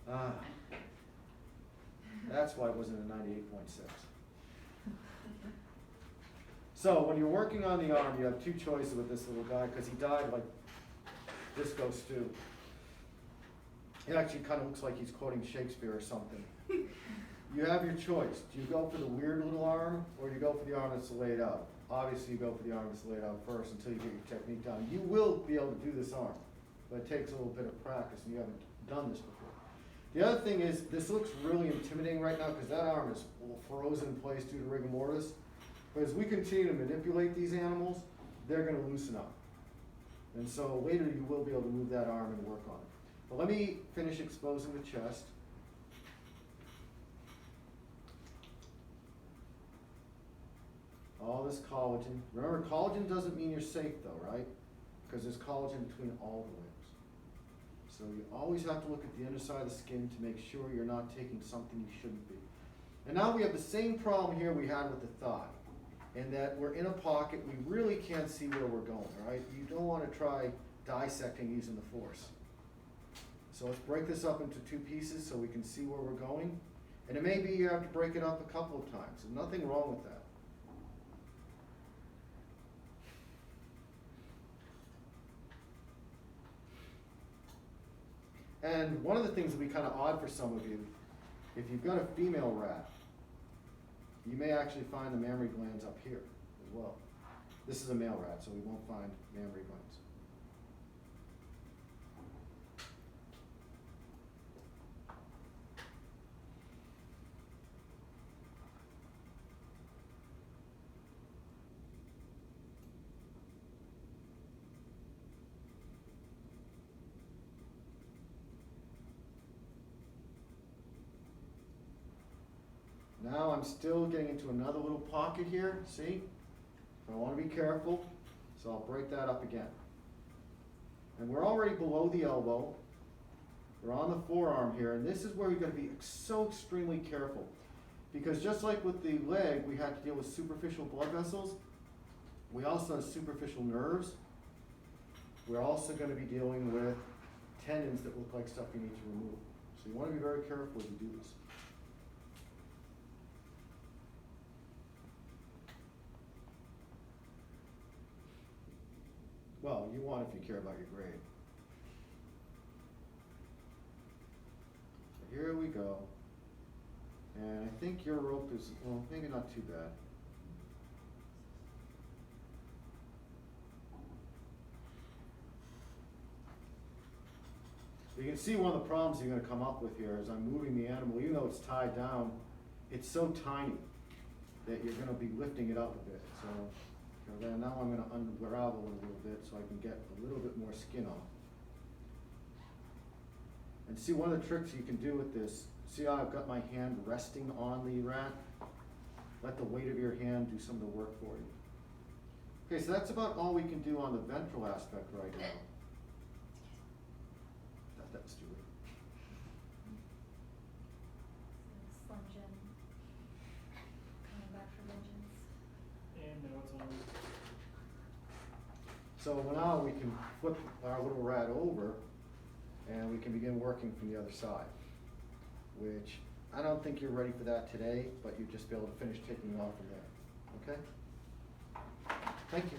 Ah. That's why it wasn't a 98.6. So when you're working on the arm, you have two choices with this little guy, because he died like Disco Stew. It actually kind of looks like he's quoting Shakespeare or something. You have your choice. Do you go for the weird little arm, or you go for the arm that's laid out? Obviously, you go for the arm that's laid out first until you get your technique down. You will be able to do this arm, but it takes a little bit of practice, and you haven't done this before. The other thing is, this looks really intimidating right now because that arm is frozen in place due to rigor mortis. But as we continue to manipulate these animals, they're going to loosen up. And so later you will be able to move that arm and work on it. But let me finish exposing the chest. All this collagen. Remember, collagen doesn't mean you're safe though, right? Because there's collagen between all the limbs. So you always have to look at the underside of the skin to make sure you're not taking something you shouldn't be. And now we have the same problem here we had with the thigh, in that we're in a pocket, we really can't see where we're going, right? You don't want to try dissecting using the force. So let's break this up into two pieces so we can see where we're going. And it may be you have to break it up a couple of times. There's nothing wrong with that. And one of the things that would be kind of odd for some of you, if you've got a female rat, you may actually find the mammary glands up here as well. This is a male rat, so we won't find mammary glands. Now I'm still getting into another little pocket here, see? I want to be careful, so I'll break that up again. And we're already below the elbow. We're on the forearm here, and this is where we've got to be so extremely careful. Because just like with the leg, we had to deal with superficial blood vessels, we also have superficial nerves. We're also going to be dealing with tendons that look like stuff you need to remove. So you want to be very careful as you do this. Well, you want if you care about your grade. So here we go. And I think your rope is, well, maybe not too bad. You can see one of the problems you're going to come up with here is I'm moving the animal, even though it's tied down, it's so tiny that you're going to be lifting it up a bit. So then now I'm going to unravel it a little bit so I can get a little bit more skin off. And see, one of the tricks you can do with this, see how I've got my hand resting on the rat? Let the weight of your hand do some of the work for you. Okay, so that's about all we can do on the ventral aspect right now. That was too late. Slunge in. Coming back for vengeance. And now it's on. So now we can flip our little rat over and we can begin working from the other side, which I don't think you're ready for that today, but you'll just be able to finish taking it off from there. Okay? Thank you.